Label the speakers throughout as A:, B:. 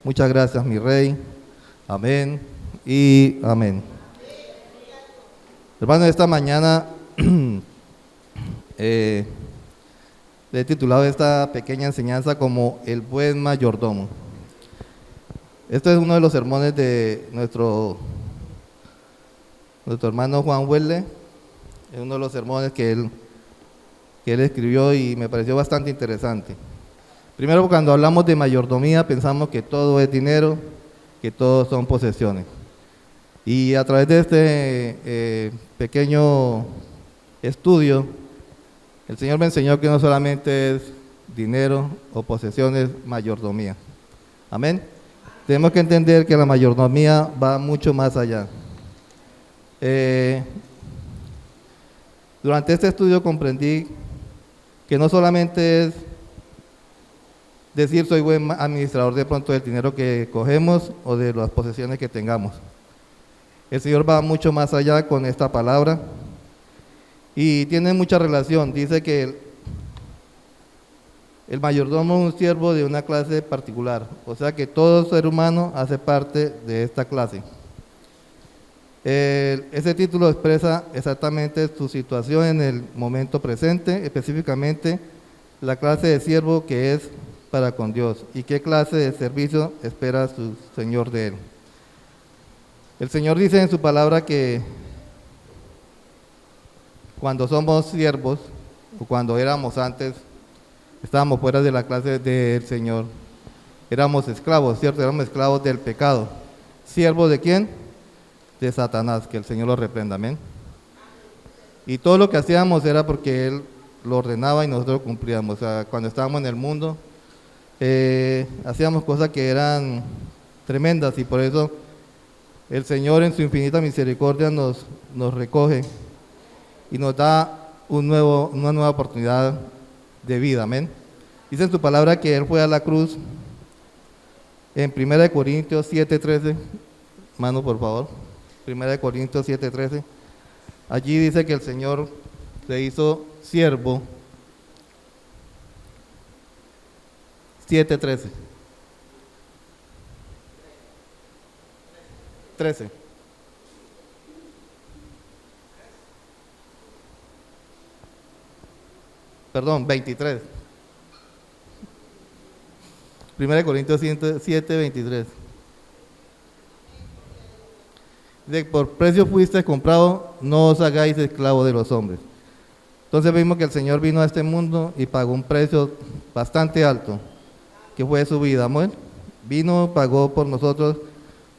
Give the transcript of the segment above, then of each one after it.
A: Muchas gracias, mi Rey. Amén y amén. Hermano, esta mañana le he titulado esta pequeña enseñanza como El buen mayordomo. Este es uno de los sermones de nuestro hermano Juan Huelle. Es uno de los sermones que él escribió y me pareció bastante interesante. Primero, cuando hablamos de mayordomía, pensamos que todo es dinero, que todo son posesiones. Y a través de este pequeño estudio, el Señor me enseñó que no solamente es dinero o posesiones, mayordomía. Amén. Tenemos que entender que la mayordomía va mucho más allá. Durante este estudio comprendí que no solamente es decir soy buen administrador de pronto del dinero que cogemos o de las posesiones que tengamos. El Señor va mucho más allá con esta palabra y tiene mucha relación. Dice que el mayordomo es un siervo de una clase particular, o sea que todo ser humano hace parte de esta clase. Ese título expresa exactamente su situación en el momento presente, específicamente la clase de siervo que es para con Dios y qué clase de servicio espera su Señor de él. El Señor dice en su palabra que cuando somos siervos o cuando éramos antes, estábamos fuera de la clase del Señor, éramos esclavos, ¿cierto? Éramos esclavos del pecado. ¿Siervos de quién? De Satanás, que el Señor lo reprenda, amén. Y todo lo que hacíamos era porque Él lo ordenaba y nosotros cumplíamos. O sea, cuando estábamos en el mundo, hacíamos cosas que eran tremendas y por eso el Señor en su infinita misericordia nos recoge y nos da una nueva oportunidad de vida, amén. Dice en su palabra que Él fue a la cruz en 1 Corintios 7:13, mano por favor, 1 Corintios 7:13, allí dice que el Señor se hizo siervo. 7:13. 13. Perdón, 23. 1 Corintios 7:23. De por precio fuiste comprado, no os hagáis esclavos de los hombres. Entonces vimos que el Señor vino a este mundo y pagó un precio bastante alto, que fue su vida, amor. Vino, pagó por nosotros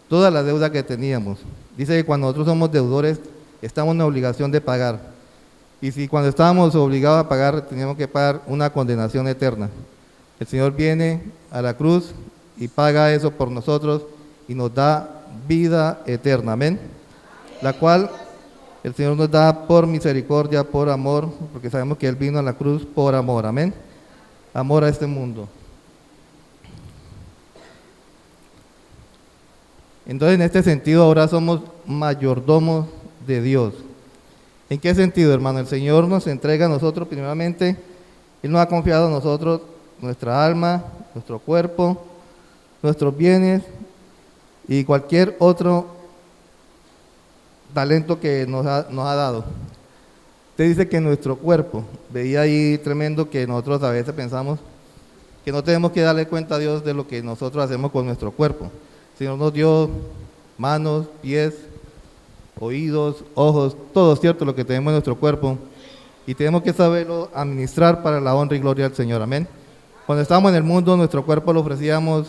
A: toda la deuda que teníamos. Dice que cuando nosotros somos deudores, estamos en la obligación de pagar. Y si cuando estábamos obligados a pagar, teníamos que pagar una condenación eterna. El Señor viene a la cruz y paga eso por nosotros y nos da vida eterna, amén. La cual el Señor nos da por misericordia, por amor, porque sabemos que Él vino a la cruz por amor, amén. Amor a este mundo. Entonces, en este sentido, ahora somos mayordomos de Dios. ¿En qué sentido, hermano? El Señor nos entrega a nosotros, primeramente, Él nos ha confiado a nosotros nuestra alma, nuestro cuerpo, nuestros bienes y cualquier otro talento que nos ha dado. Usted dice que nuestro cuerpo, veía ahí tremendo que nosotros a veces pensamos que no tenemos que darle cuenta a Dios de lo que nosotros hacemos con nuestro cuerpo. El Señor nos dio manos, pies, oídos, ojos, todo, ¿cierto? Lo que tenemos en nuestro cuerpo y tenemos que saberlo administrar para la honra y gloria del Señor, amén. Cuando estábamos en el mundo, nuestro cuerpo lo ofrecíamos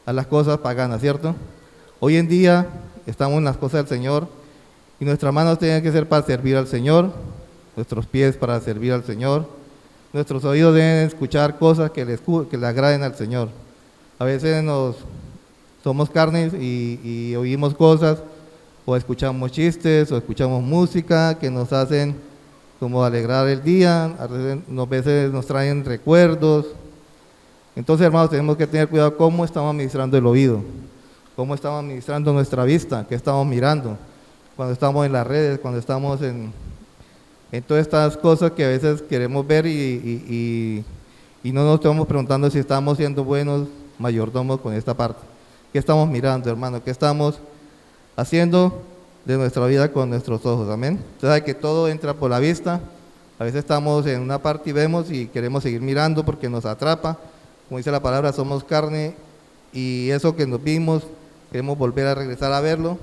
A: a las cosas paganas, ¿cierto? Hoy en día estamos en las cosas del Señor y nuestras manos tienen que ser para servir al Señor, nuestros pies para servir al Señor, nuestros oídos deben escuchar cosas que le agraden al Señor. A veces somos carnes y oímos cosas o escuchamos chistes o escuchamos música que nos hacen como alegrar el día, a veces nos traen recuerdos. Entonces, hermanos, tenemos que tener cuidado cómo estamos administrando el oído, cómo estamos administrando nuestra vista, qué estamos mirando, cuando estamos en las redes, cuando estamos en todas estas cosas que a veces queremos ver y no nos estamos preguntando si estamos siendo buenos, mayordomos con esta parte. ¿Qué estamos mirando, hermano? ¿Qué estamos haciendo de nuestra vida con nuestros ojos? Amén. Usted sabe que todo entra por la vista. A veces estamos en una parte y vemos y queremos seguir mirando porque nos atrapa. Como dice la palabra, somos carne y eso que nos vimos, queremos volver a regresar a verlo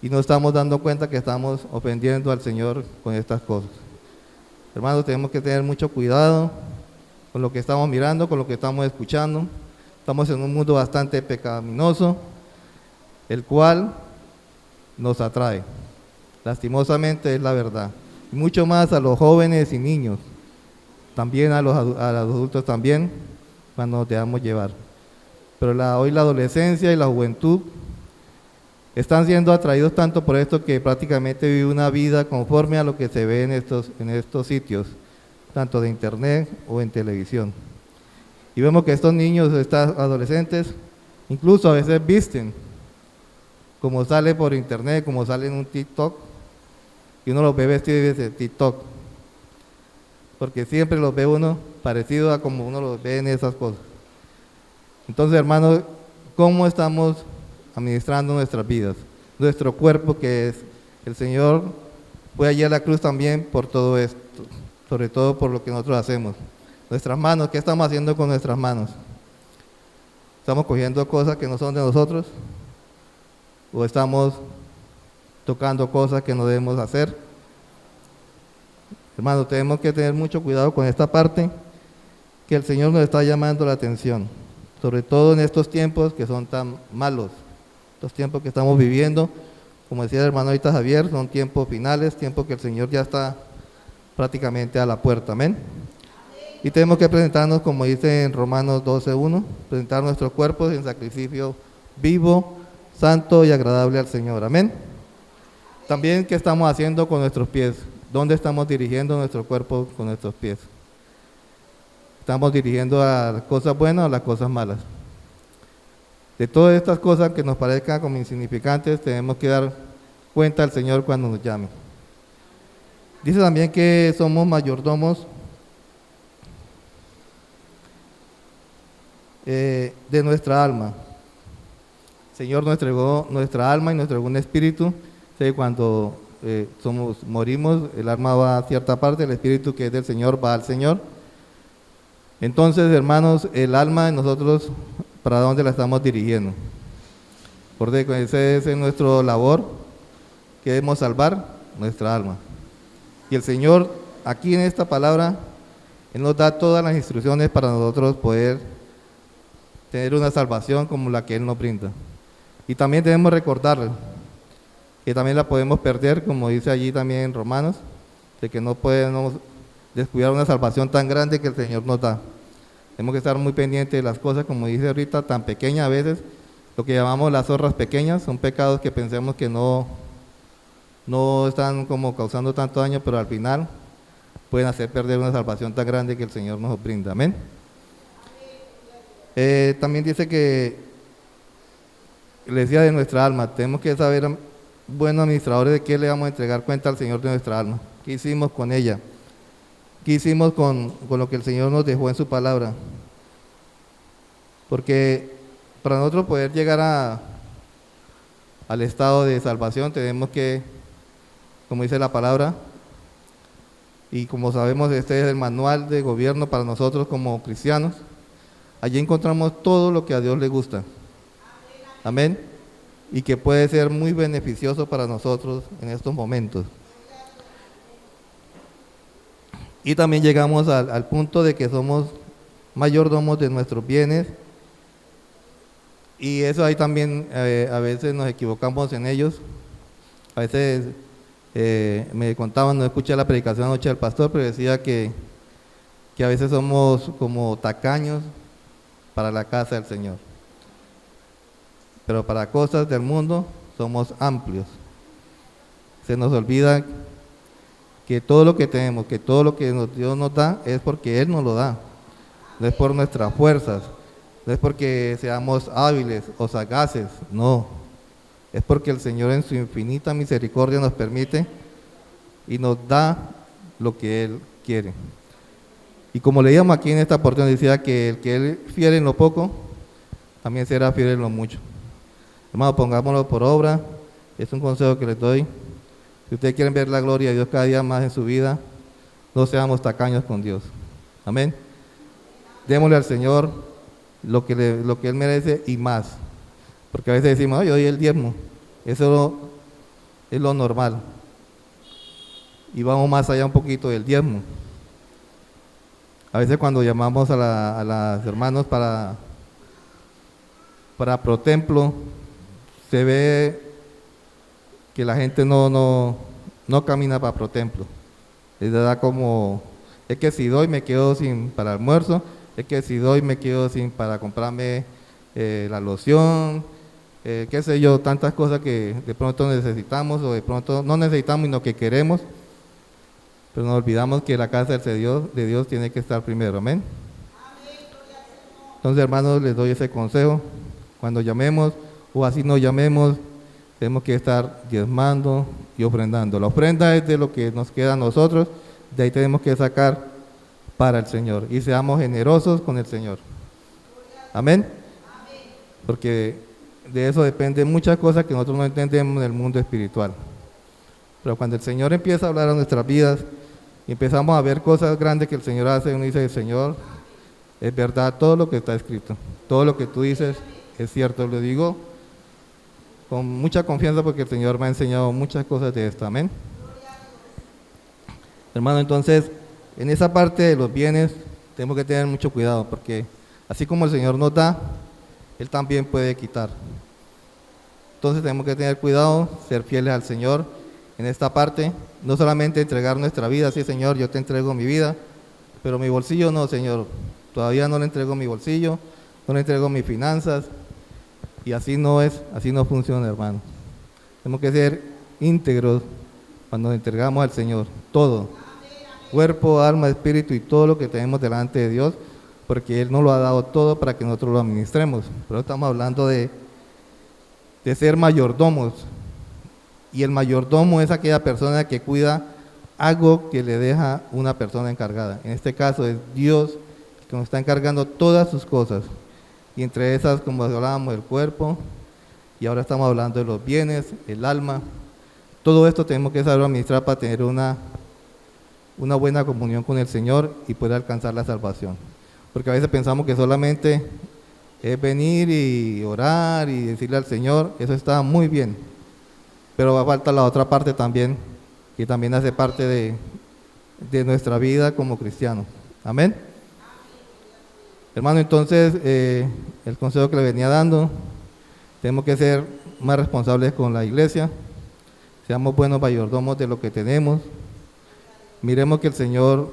A: y no estamos dando cuenta que estamos ofendiendo al Señor con estas cosas. Hermanos, tenemos que tener mucho cuidado con lo que estamos mirando, con lo que estamos escuchando. Estamos en un mundo bastante pecaminoso, el cual nos atrae. Lastimosamente es la verdad. Y mucho más a los jóvenes y niños, también a los adultos también, cuando nos dejamos llevar. Pero hoy la adolescencia y la juventud están siendo atraídos tanto por esto que prácticamente vive una vida conforme a lo que se ve en estos sitios, tanto de internet o en televisión. Y vemos que estos niños, estos adolescentes, incluso a veces visten, como sale por internet, como sale en un TikTok, y uno los ve vestidos de TikTok, porque siempre los ve uno parecido a como uno los ve en esas cosas. Entonces, hermanos, ¿cómo estamos administrando nuestras vidas? Nuestro cuerpo, que es el Señor, fue allí a la cruz también por todo esto, sobre todo por lo que nosotros hacemos. Nuestras manos, ¿qué estamos haciendo con nuestras manos? ¿Estamos cogiendo cosas que no son de nosotros? ¿O estamos tocando cosas que no debemos hacer? Hermanos, tenemos que tener mucho cuidado con esta parte, que el Señor nos está llamando la atención, sobre todo en estos tiempos que son tan malos, estos tiempos que estamos viviendo, como decía el hermano ahorita Javier, son tiempos finales, tiempos que el Señor ya está prácticamente a la puerta, amén. Y tenemos que presentarnos, como dice en Romanos 12:1, presentar nuestros cuerpos en sacrificio vivo, santo y agradable al Señor, amén. También, ¿qué estamos haciendo con nuestros pies? ¿Dónde estamos dirigiendo nuestro cuerpo con nuestros pies? ¿Estamos dirigiendo a las cosas buenas o a las cosas malas? De todas estas cosas que nos parezcan como insignificantes, tenemos que dar cuenta al Señor cuando nos llame. Dice también que somos mayordomos de nuestra alma. El Señor nos entregó nuestra alma y nos entregó un espíritu. Cuando morimos, el alma va a cierta parte, el espíritu que es del Señor va al Señor. Entonces, hermanos, el alma de nosotros, ¿para dónde la estamos dirigiendo? Porque ese es nuestra labor, que debemos salvar nuestra alma. Y el Señor, aquí en esta palabra, Él nos da todas las instrucciones para nosotros poder tener una salvación como la que Él nos brinda. Y también debemos recordarle que también la podemos perder, como dice allí también en Romanos, de que no podemos descuidar una salvación tan grande que el Señor nos da. Tenemos que estar muy pendientes de las cosas, como dice ahorita, tan pequeñas a veces, lo que llamamos las zorras pequeñas, son pecados que pensemos que no están como causando tanto daño, pero al final pueden hacer perder una salvación tan grande que el Señor nos brinda, amén. También dice que, le decía de nuestra alma, tenemos que saber, buenos administradores, de qué le vamos a entregar cuenta al Señor de nuestra alma, qué hicimos con ella, qué hicimos con lo que el Señor nos dejó en su palabra. Porque para nosotros poder llegar al estado de salvación tenemos que, como dice la palabra, y como sabemos, este es el manual de gobierno para nosotros como cristianos. Allí encontramos todo lo que a Dios le gusta, amén, y que puede ser muy beneficioso para nosotros en estos momentos. Y también llegamos al punto de que somos mayordomos de nuestros bienes, y eso ahí también a veces nos equivocamos en ellos. A veces me contaban, no escuché la predicación anoche del pastor, pero decía que a veces somos como tacaños para la casa del Señor, pero para cosas del mundo somos amplios. Se nos olvida que todo lo que tenemos, que todo lo que Dios nos da es porque Él nos lo da, no es por nuestras fuerzas, no es porque seamos hábiles o sagaces, no, es porque el Señor en su infinita misericordia nos permite y nos da lo que Él quiere. Y como leíamos aquí en esta porción, decía que el que Él fiel en lo poco, también será fiel en lo mucho. Hermano, pongámoslo por obra. Es un consejo que les doy. Si ustedes quieren ver la gloria de Dios cada día más en su vida, no seamos tacaños con Dios. Amén. Démosle al Señor lo que Él merece y más. Porque a veces decimos, yo doy el diezmo. Eso es lo normal. Y vamos más allá un poquito del diezmo. A veces cuando llamamos a las hermanos para ProTemplo, se ve que la gente no camina para ProTemplo. Les da como, es que si doy me quedo sin para almuerzo, es que si doy me quedo sin para comprarme la loción, qué sé yo, tantas cosas que de pronto necesitamos o de pronto no necesitamos sino que queremos, pero nos olvidamos que la casa de Dios tiene que estar primero, amén. Entonces, hermanos, les doy ese consejo. Cuando llamemos o así no llamemos, tenemos que estar diezmando y ofrendando. La ofrenda es de lo que nos queda a nosotros, de ahí tenemos que sacar para el Señor. Y seamos generosos con el Señor. Amén. Porque de eso dependen muchas cosas que nosotros no entendemos en el mundo espiritual. Pero cuando el Señor empieza a hablar a nuestras vidas y empezamos a ver cosas grandes que el Señor hace, uno dice, Señor, es verdad todo lo que está escrito. Todo lo que tú dices es cierto, lo digo con mucha confianza porque el Señor me ha enseñado muchas cosas de esto, amén. Hermano, entonces, en esa parte de los bienes tenemos que tener mucho cuidado porque así como el Señor nos da, Él también puede quitar. Entonces tenemos que tener cuidado, ser fieles al Señor en esta parte, no solamente entregar nuestra vida, sí Señor, yo te entrego mi vida, pero mi bolsillo no, Señor, todavía no le entrego mi bolsillo, no le entrego mis finanzas. Y así no es, así no funciona, hermano. Tenemos que ser íntegros cuando entregamos al Señor, todo, cuerpo, alma, espíritu y todo lo que tenemos delante de Dios, porque Él nos lo ha dado todo para que nosotros lo administremos. Pero estamos hablando de ser mayordomos, y el mayordomo es aquella persona que cuida algo que le deja una persona encargada. En este caso es Dios que nos está encargando todas sus cosas. Y entre esas, como hablábamos, el cuerpo, y ahora estamos hablando de los bienes, el alma. Todo esto tenemos que saber administrar para tener una buena comunión con el Señor y poder alcanzar la salvación. Porque a veces pensamos que solamente es venir y orar y decirle al Señor, eso está muy bien. Pero va a faltar la otra parte también, que también hace parte de nuestra vida como cristianos. Amén. Hermano, entonces, el consejo que le venía dando, tenemos que ser más responsables con la iglesia, seamos buenos mayordomos de lo que tenemos, miremos que el Señor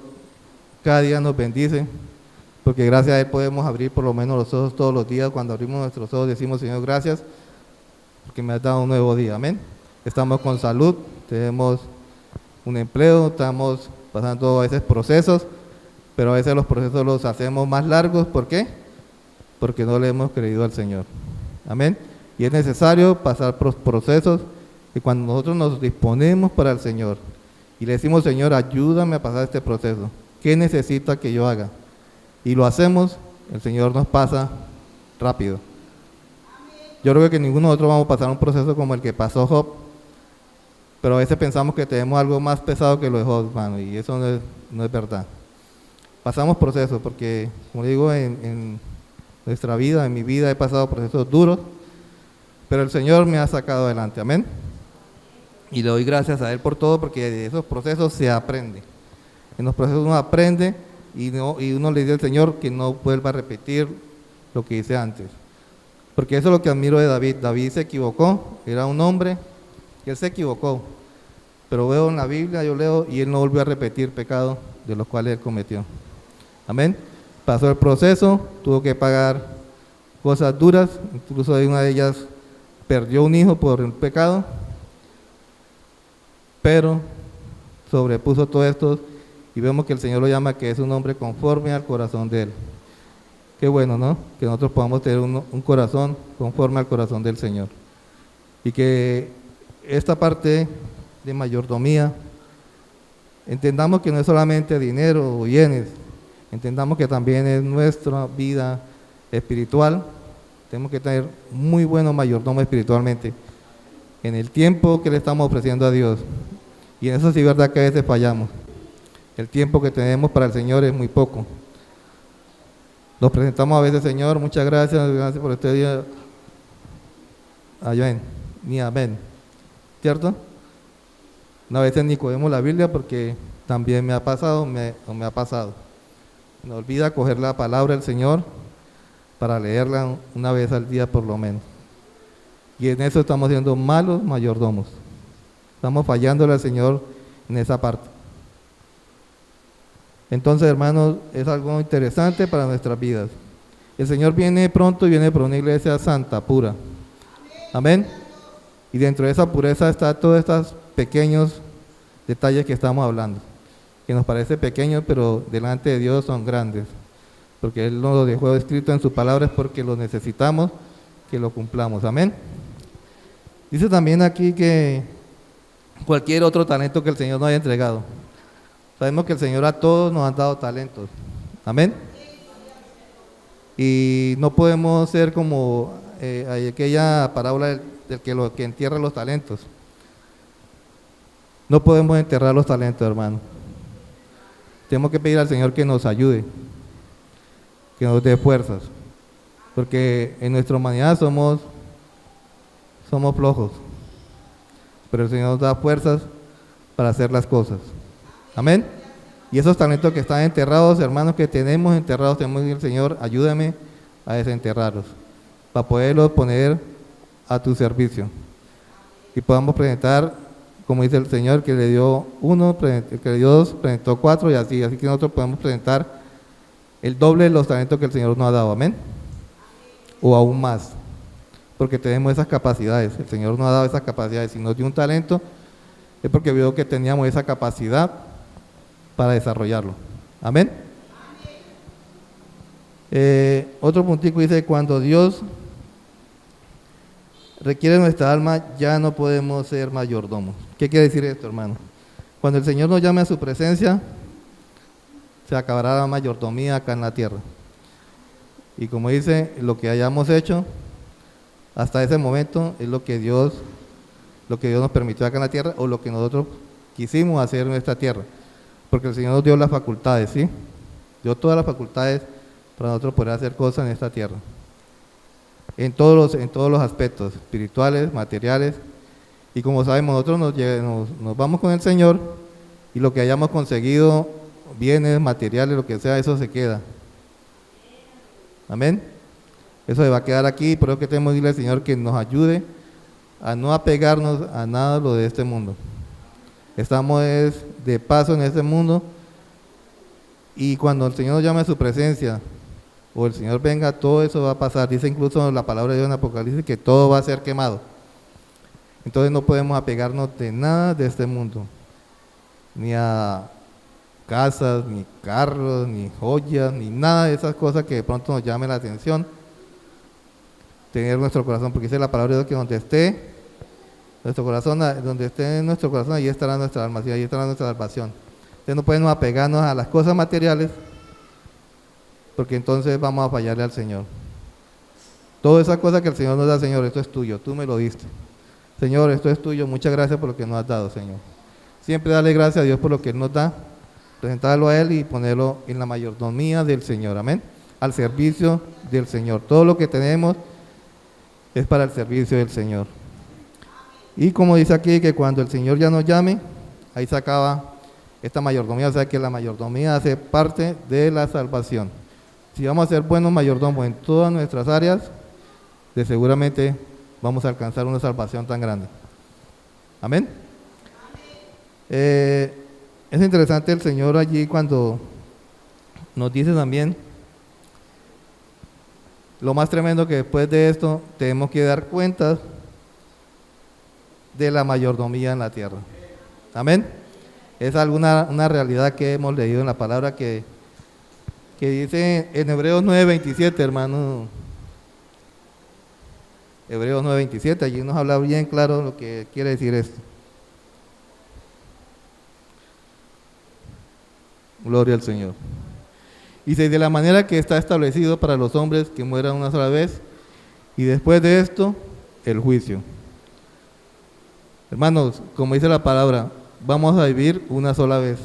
A: cada día nos bendice, porque gracias a Él podemos abrir por lo menos los ojos todos los días. Cuando abrimos nuestros ojos decimos, Señor, gracias, porque me has dado un nuevo día, amén. Estamos con salud, tenemos un empleo, estamos pasando a veces procesos, pero a veces los procesos los hacemos más largos. ¿Por qué? Porque no le hemos creído al Señor. Amén. Y es necesario pasar por procesos, y cuando nosotros nos disponemos para el Señor y le decimos, Señor, ayúdame a pasar este proceso, ¿qué necesita que yo haga? Y lo hacemos, el Señor nos pasa rápido. Yo creo que ninguno de nosotros vamos a pasar un proceso como el que pasó Job, pero a veces pensamos que tenemos algo más pesado que lo de Job, hermano, y eso no es verdad. Pasamos procesos porque, como digo, en nuestra vida, en mi vida he pasado procesos duros, pero el Señor me ha sacado adelante, amén. Y le doy gracias a Él por todo, porque de esos procesos se aprende. En los procesos uno aprende y uno le dice al Señor que no vuelva a repetir lo que hice antes. Porque eso es lo que admiro de David. David se equivocó, era un hombre, y él se equivocó. Pero veo en la Biblia, yo leo, y él no volvió a repetir pecados de los cuales él cometió. Amén. Pasó el proceso, tuvo que pagar cosas duras, incluso una de ellas perdió un hijo por el pecado, pero sobrepuso todo esto y vemos que el Señor lo llama que es un hombre conforme al corazón de Él. Qué bueno, ¿no? Que nosotros podamos tener un corazón conforme al corazón del Señor. Y que esta parte de mayordomía, entendamos que no es solamente dinero o bienes, entendamos que también es nuestra vida espiritual, Tenemos que tener muy buenos mayordomos espiritualmente en el tiempo que le estamos ofreciendo a Dios. Y en eso sí es verdad que a veces fallamos. El tiempo que tenemos para el Señor es muy poco. Nos presentamos a veces, Señor, muchas gracias por este día. Amén, ni amén, ¿cierto? No, a veces ni cogemos la Biblia porque también me ha pasado, me ha pasado. Me olvida coger la palabra del Señor para leerla una vez al día por lo menos. Y en eso estamos siendo malos mayordomos. Estamos fallándole al Señor en esa parte. Entonces, hermanos, es algo interesante para nuestras vidas. El Señor viene pronto y viene por una iglesia santa, pura. Amén. Y dentro de esa pureza está todos estos pequeños detalles que estamos hablando, que nos parece pequeños, pero delante de Dios son grandes, porque Él nos lo dejó escrito en sus palabras porque lo necesitamos, que lo cumplamos. Amén. Dice también aquí que cualquier otro talento que el Señor nos haya entregado. Sabemos que el Señor a todos nos ha dado talentos. Amén. Y no podemos ser como aquella parábola del que entierra los talentos. No podemos enterrar los talentos, hermano. Tenemos que pedir al Señor que nos ayude, que nos dé fuerzas, porque en nuestra humanidad somos flojos, pero el Señor nos da fuerzas para hacer las cosas. Amén. Y esos talentos que están enterrados, hermanos, que tenemos enterrados, tenemos que decir, Señor, ayúdame a desenterrarlos, para poderlos poner a tu servicio. Y podamos presentar, como dice el Señor, que le dio uno, que le dio dos, presentó cuatro, y así que nosotros podemos presentar el doble de los talentos que el Señor nos ha dado. Amén. O aún más, porque tenemos esas capacidades. El Señor nos ha dado esas capacidades. Si nos dio un talento, es porque vio que teníamos esa capacidad para desarrollarlo. Amén. Otro puntico dice, cuando Dios requiere nuestra alma, ya no podemos ser mayordomos. ¿Qué quiere decir esto, hermano? Cuando el Señor nos llame a su presencia, se acabará la mayordomía acá en la tierra. Y como dice, lo que hayamos hecho hasta ese momento es lo que Dios nos permitió acá en la tierra, o lo que nosotros quisimos hacer en esta tierra. Porque el Señor nos dio las facultades, ¿sí? Dio todas las facultades para nosotros poder hacer cosas en esta tierra. En todos los aspectos, espirituales, materiales. Y como sabemos, nosotros nos vamos con el Señor, y lo que hayamos conseguido, bienes, materiales, lo que sea, eso se queda. Amén. Eso se va a quedar aquí, por eso que tenemos que decirle al Señor que nos ayude a no apegarnos a nada de lo de este mundo. Estamos de paso en este mundo, y cuando el Señor nos llame a su presencia, o el Señor venga, todo eso va a pasar. Dice incluso la palabra de Dios en Apocalipsis que todo va a ser quemado. Entonces no podemos apegarnos de nada de este mundo, ni a casas, ni carros, ni joyas, ni nada de esas cosas que de pronto nos llamen la atención. Tener nuestro corazón, porque dice la palabra de Dios que donde esté nuestro corazón, donde esté nuestro corazón, ahí estará nuestra alma, ahí estará nuestra salvación. Entonces no podemos apegarnos a las cosas materiales, porque entonces vamos a fallarle al Señor. Toda esa cosa que el Señor nos da, Señor, esto es tuyo, tú me lo diste. Señor, esto es tuyo, muchas gracias por lo que nos has dado, Señor. Siempre darle gracias a Dios por lo que Él nos da, presentarlo a Él y ponerlo en la mayordomía del Señor, amén, al servicio del Señor. Todo lo que tenemos es para el servicio del Señor. Y como dice aquí, que cuando el Señor ya nos llame, ahí se acaba esta mayordomía, o sea que la mayordomía hace parte de la salvación. Si vamos a ser buenos mayordomos en todas nuestras áreas, de seguramente vamos a alcanzar una salvación tan grande. Amén. Es interesante el Señor allí cuando nos dice también, lo más tremendo, que después de esto tenemos que dar cuentas de la mayordomía en la tierra. Amén. Es una realidad que hemos leído en la palabra que dice en Hebreos 9:27, hermano. Hebreos 9:27, allí nos habla bien claro lo que quiere decir esto. Gloria al Señor. Dice, de la manera que está establecido para los hombres que mueran una sola vez, Y después de esto, el juicio. Hermanos, como dice la palabra, vamos a vivir una sola vez.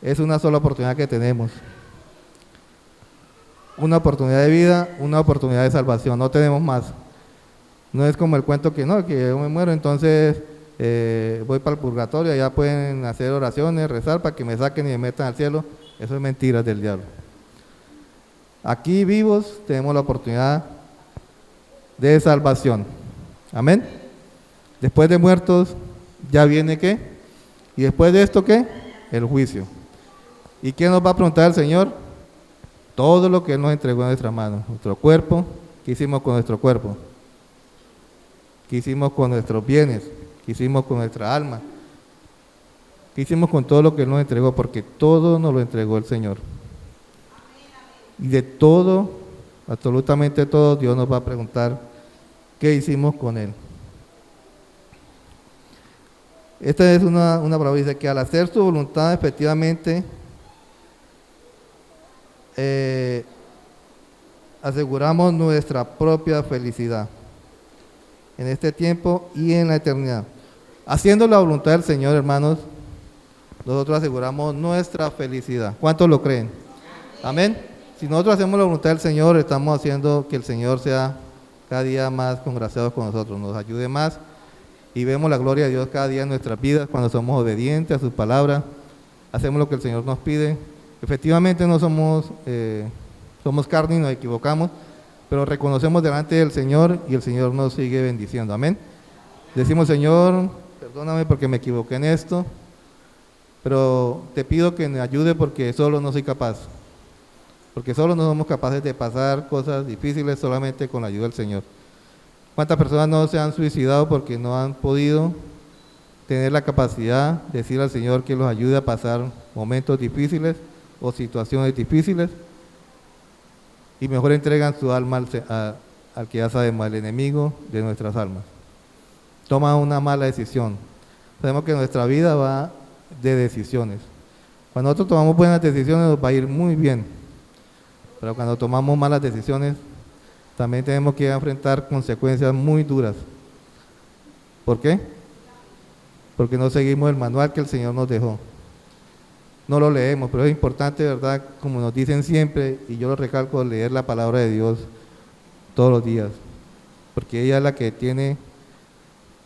A: Es una sola oportunidad que tenemos. Una oportunidad de vida, una oportunidad de salvación, no tenemos más. No es como el cuento que no, que yo me muero, entonces voy para el purgatorio, allá pueden hacer oraciones, rezar para que me saquen y me metan al cielo. Eso es mentira del diablo. Aquí vivos tenemos la oportunidad de salvación. Amén. Después de muertos ya viene ¿qué? Y después de esto ¿qué? El juicio. ¿Y qué nos va a preguntar el Señor? Todo lo que Él nos entregó en nuestras manos. Nuestro cuerpo, ¿qué hicimos con nuestro cuerpo? ¿Qué hicimos con nuestros bienes? ¿Qué hicimos con nuestra alma? ¿Qué hicimos con todo lo que Él nos entregó? Porque todo nos lo entregó el Señor. Y de todo, absolutamente todo, Dios nos va a preguntar qué hicimos con Él. Esta es una palabra, dice que al hacer su voluntad efectivamente aseguramos nuestra propia felicidad en este tiempo y en la eternidad. Haciendo la voluntad del Señor, hermanos, nosotros aseguramos nuestra felicidad. ¿Cuántos lo creen? Amén. Si nosotros hacemos la voluntad del Señor, estamos haciendo que el Señor sea cada día más congraciado con nosotros, nos ayude más y vemos la gloria de Dios cada día en nuestras vidas cuando somos obedientes a sus palabras, hacemos lo que el Señor nos pide. Efectivamente no somos carne y nos equivocamos, pero reconocemos delante del Señor y el Señor nos sigue bendiciendo. Amén. Decimos, Señor, perdóname porque me equivoqué en esto, pero te pido que me ayude porque solo no soy capaz. Porque solo no somos capaces de pasar cosas difíciles solamente con la ayuda del Señor. ¿Cuántas personas no se han suicidado porque no han podido tener la capacidad de decir al Señor que los ayude a pasar momentos difíciles o situaciones difíciles? Y mejor entregan su alma al que ya sabemos, al enemigo de nuestras almas. Toman una mala decisión. Sabemos que nuestra vida va de decisiones. Cuando nosotros tomamos buenas decisiones nos va a ir muy bien. Pero cuando tomamos malas decisiones, también tenemos que enfrentar consecuencias muy duras. ¿Por qué? Porque no seguimos el manual que el Señor nos dejó. No lo leemos, pero es importante, ¿verdad? Como nos dicen siempre, y yo lo recalco, leer la palabra de Dios todos los días. Porque ella es la que tiene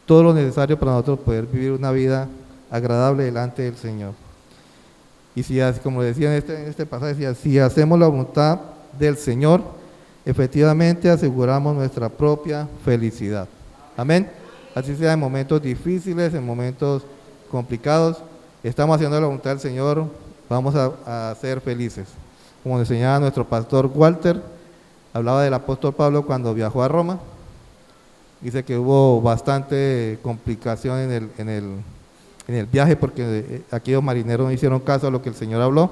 A: todo lo necesario para nosotros poder vivir una vida agradable delante del Señor. Y si, como decía en este pasaje, decía, si hacemos la voluntad del Señor, efectivamente aseguramos nuestra propia felicidad. Amén. Así sea en momentos difíciles, en momentos complicados, estamos haciendo la voluntad del Señor, vamos a ser felices. Como enseñaba nuestro pastor Walter, hablaba del apóstol Pablo cuando viajó a Roma. Dice que hubo bastante complicación en el viaje porque aquellos marineros no hicieron caso a lo que el Señor habló.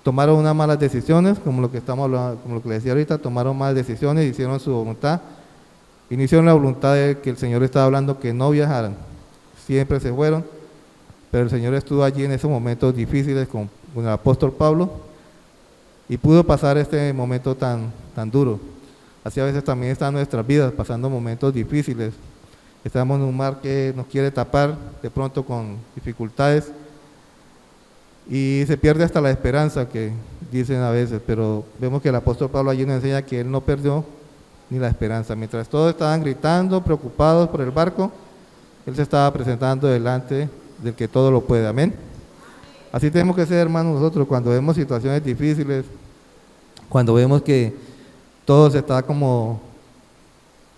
A: Tomaron unas malas decisiones, como lo que estamos hablando, como lo que le decía ahorita, tomaron malas decisiones, hicieron su voluntad, y no hicieron la voluntad de que el Señor estaba hablando que no viajaran. Siempre se fueron, pero el Señor estuvo allí en esos momentos difíciles con el apóstol Pablo y pudo pasar este momento tan duro. Así a veces también están nuestras vidas pasando momentos difíciles. Estamos en un mar que nos quiere tapar de pronto con dificultades y se pierde hasta la esperanza que dicen a veces, pero vemos que el apóstol Pablo allí nos enseña que él no perdió ni la esperanza. Mientras todos estaban gritando, preocupados por el barco, él se estaba presentando delante del que todo lo puede. Amén. Así tenemos que ser, hermanos, nosotros cuando vemos situaciones difíciles, cuando vemos que todo se está como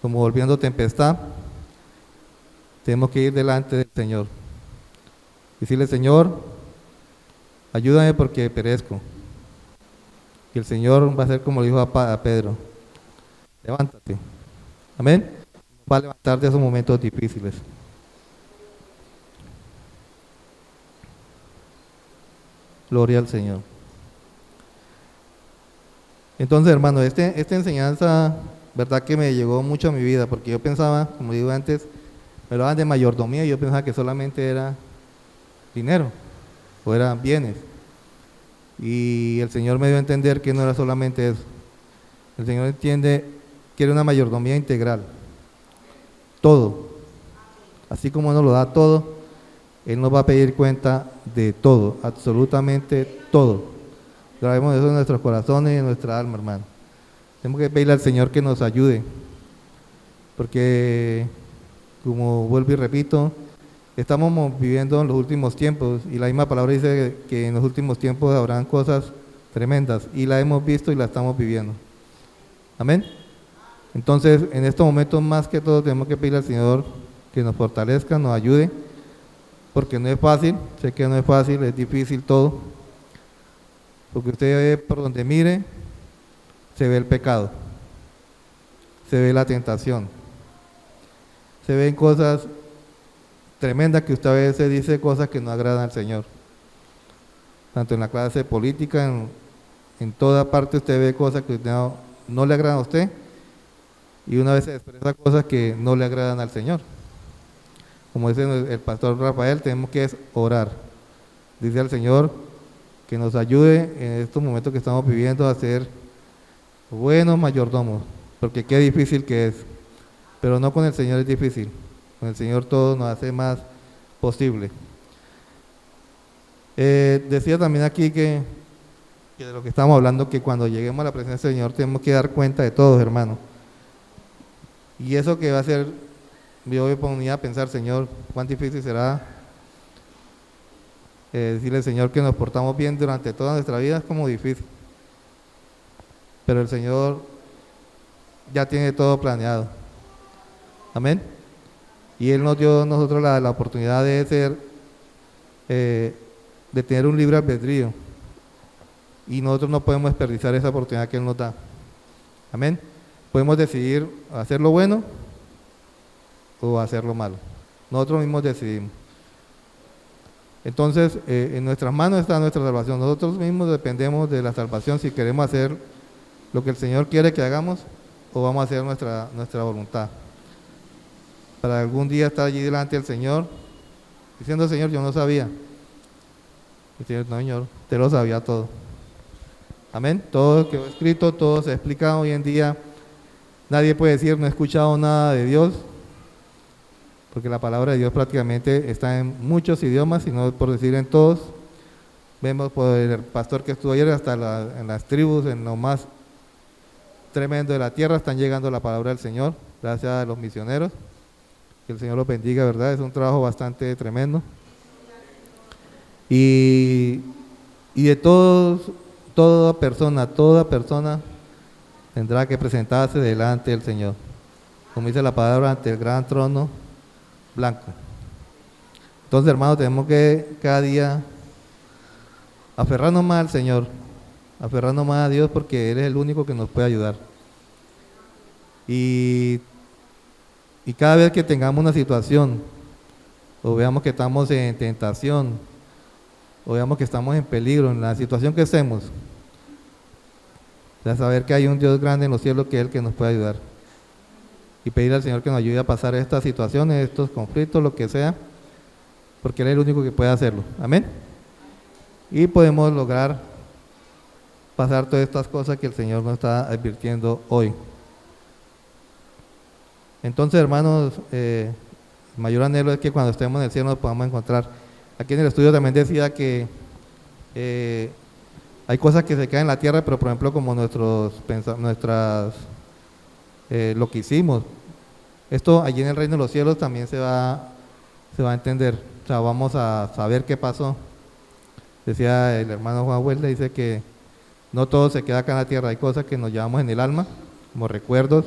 A: volviendo tempestad, tenemos que ir delante del Señor. Decirle, Señor, ayúdame porque perezco. Y el Señor va a hacer como le dijo a Pedro, levántate. Amén. Va a levantar de esos momentos difíciles. Gloria al Señor. Entonces, hermano, esta enseñanza, verdad que me llegó mucho a mi vida, porque yo pensaba, como digo antes, me hablaban de mayordomía y yo pensaba que solamente era dinero o eran bienes. Y el Señor me dio a entender que no era solamente eso. El Señor entiende quiere una mayordomía integral. Todo. Así como nos lo da todo, Él nos va a pedir cuenta de todo, absolutamente todo. Grabemos eso en nuestros corazones y en nuestra alma, hermano. Tenemos que pedirle al Señor que nos ayude, porque, como vuelvo y repito, estamos viviendo en los últimos tiempos, y la misma palabra dice que en los últimos tiempos habrán cosas tremendas, y la hemos visto y la estamos viviendo. Amén. Entonces, en estos momentos más que todo tenemos que pedirle al Señor que nos fortalezca, nos ayude, porque no es fácil, sé que no es fácil, es difícil todo, porque usted ve por donde mire, se ve el pecado, se ve la tentación, se ven cosas tremendas que usted a veces dice cosas que no agradan al Señor, tanto en la clase política, en toda parte usted ve cosas que no le agradan a usted, y una vez se expresa cosas que no le agradan al Señor. Como dice el pastor Rafael, tenemos que orar. Dice al Señor que nos ayude en estos momentos que estamos viviendo a ser buenos mayordomos, porque qué difícil que es. Pero no con el Señor es difícil, con el Señor todo nos hace más posible. Decía también aquí que de lo que estamos hablando, que cuando lleguemos a la presencia del Señor tenemos que dar cuenta de todos, hermanos. Y eso que va a ser, yo me ponía a pensar, Señor, cuán difícil será decirle al Señor que nos portamos bien durante toda nuestra vida, es como difícil. Pero el Señor ya tiene todo planeado. Amén. Y Él nos dio a nosotros la oportunidad de ser, de tener un libre albedrío. Y nosotros no podemos desperdiciar esa oportunidad que Él nos da. Amén. Podemos decidir hacer lo bueno o hacer lo malo. Nosotros mismos decidimos. Entonces, en nuestras manos está nuestra salvación. Nosotros mismos dependemos de la salvación si queremos hacer lo que el Señor quiere que hagamos o vamos a hacer nuestra voluntad. Para algún día estar allí delante del Señor, diciendo, Señor, yo no sabía. Y el Señor, no, Señor, usted lo sabía todo. Amén. Todo quedó escrito, todo se ha explicado hoy en día. Nadie puede decir, no he escuchado nada de Dios, porque la palabra de Dios prácticamente está en muchos idiomas, y no por decir en todos. Vemos por el pastor que estuvo ayer, hasta en las tribus, en lo más tremendo de la tierra, están llegando la palabra del Señor, gracias a los misioneros. Que el Señor los bendiga, ¿verdad? Es un trabajo bastante tremendo. Y de toda persona tendrá que presentarse delante del Señor, como dice la palabra, ante el gran trono blanco. Entonces, hermanos, tenemos que cada día aferrarnos más al Señor, aferrarnos más a Dios, porque Él es el único que nos puede ayudar. Y cada vez que tengamos una situación, o veamos que estamos en tentación, o veamos que estamos en peligro, en la situación que estemos, de saber que hay un Dios grande en los cielos que es el que nos puede ayudar. Y pedir al Señor que nos ayude a pasar estas situaciones, estos conflictos, lo que sea, porque Él es el único que puede hacerlo. Amén. Y podemos lograr pasar todas estas cosas que el Señor nos está advirtiendo hoy. Entonces, hermanos, el mayor anhelo es que cuando estemos en el cielo nos podamos encontrar. Aquí en el estudio también decía que hay cosas que se quedan en la tierra, pero por ejemplo como lo que hicimos, esto allí en el reino de los cielos también se va a entender. O sea, vamos a saber qué pasó. Decía el hermano Juan Huelda, dice que no todo se queda acá en la tierra, hay cosas que nos llevamos en el alma, como recuerdos,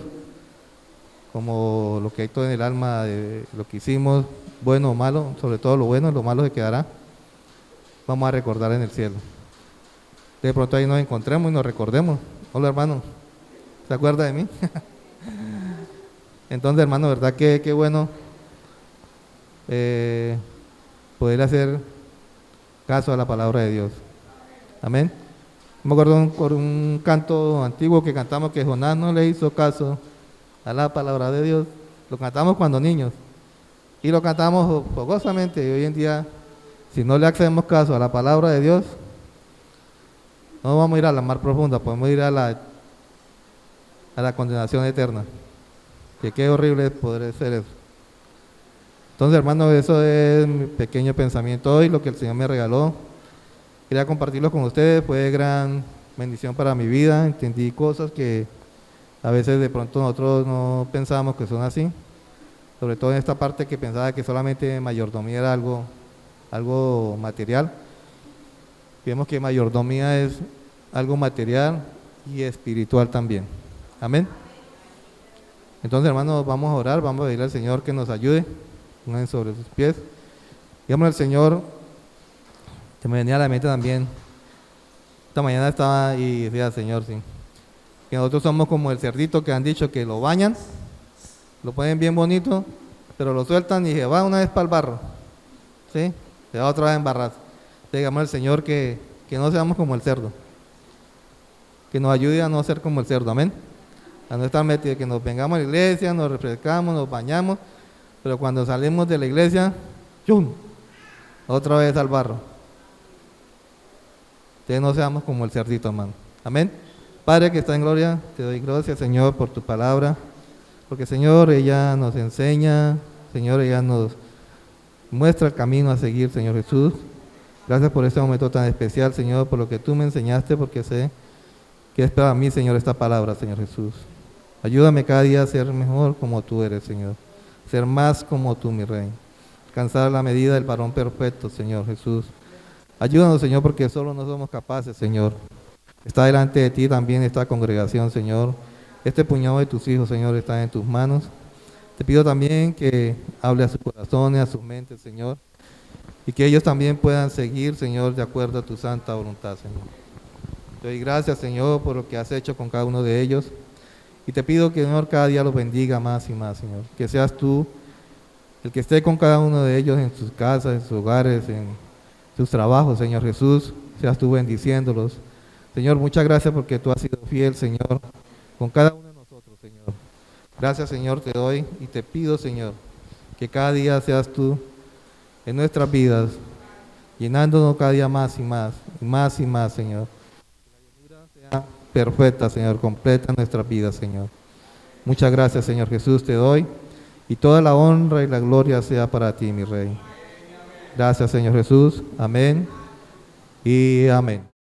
A: como lo que hay todo en el alma de lo que hicimos, bueno o malo, sobre todo lo bueno, lo malo se quedará. Vamos a recordar en el cielo. De pronto ahí nos encontremos y nos recordemos. Hola, hermano, ¿se acuerda de mí? Entonces, hermano, ¿verdad que qué bueno poder hacer caso a la palabra de Dios? Amén. Me acuerdo por un canto antiguo que cantamos, que Jonás no le hizo caso a la palabra de Dios. Lo cantamos cuando niños y lo cantamos fogosamente, y hoy en día, si no le hacemos caso a la palabra de Dios, no vamos a ir a la mar profunda, podemos ir a a la condenación eterna. Que qué horrible poder ser eso. Entonces, hermano, eso es mi pequeño pensamiento hoy, lo que el Señor me regaló. Quería compartirlo con ustedes, fue de gran bendición para mi vida. Entendí cosas que a veces de pronto nosotros no pensábamos que son así. Sobre todo en esta parte que pensaba que solamente mayordomía era algo material. Vemos que mayordomía es algo material y espiritual también. Amén. Entonces, hermanos, vamos a orar, vamos a pedirle al Señor que nos ayude. Pongan sobre sus pies. Digamos al Señor, que me venía a la mente también. Esta mañana estaba y decía, Señor, sí, que nosotros somos como el cerdito que han dicho que lo bañan, lo ponen bien bonito, pero lo sueltan y se va una vez para el barro, ¿sí? Se va otra vez a embarrar. Digamos al Señor que no seamos como el cerdo, que nos ayude a no ser como el cerdo, amén. A no estar metidos, que nos vengamos a la iglesia, nos refrescamos, nos bañamos, pero cuando salimos de la iglesia, ¡yum!, otra vez al barro. Que no seamos como el cerdito, hermano. Amén. Padre que está en gloria, te doy gracias, Señor, por tu palabra, porque, Señor, ella nos enseña, Señor, ella nos muestra el camino a seguir, Señor Jesús. Gracias por este momento tan especial, Señor, por lo que tú me enseñaste, porque sé que es para mí, Señor, esta palabra, Señor Jesús. Ayúdame cada día a ser mejor como tú eres, Señor. Ser más como tú, mi Rey. Alcanzar la medida del varón perfecto, Señor Jesús. Ayúdanos, Señor, porque solo no somos capaces, Señor. Está delante de ti también esta congregación, Señor. Este puñado de tus hijos, Señor, está en tus manos. Te pido también que hable a sus corazones, a sus mentes, Señor. Y que ellos también puedan seguir, Señor, de acuerdo a tu santa voluntad, Señor. Te doy gracias, Señor, por lo que has hecho con cada uno de ellos. Y te pido que, Señor, cada día los bendiga más y más, Señor. Que seas tú el que esté con cada uno de ellos en sus casas, en sus hogares, en sus trabajos, Señor Jesús. Seas tú bendiciéndolos. Señor, muchas gracias porque tú has sido fiel, Señor, con cada uno de nosotros, Señor. Gracias, Señor, te doy y te pido, Señor, que cada día seas tú en nuestras vidas, llenándonos cada día más y más, y más y más, Señor. Que la llenura sea perfecta, Señor, completa en nuestras vidas, Señor. Muchas gracias, Señor Jesús, te doy, y toda la honra y la gloria sea para ti, mi Rey. Gracias, Señor Jesús. Amén y amén.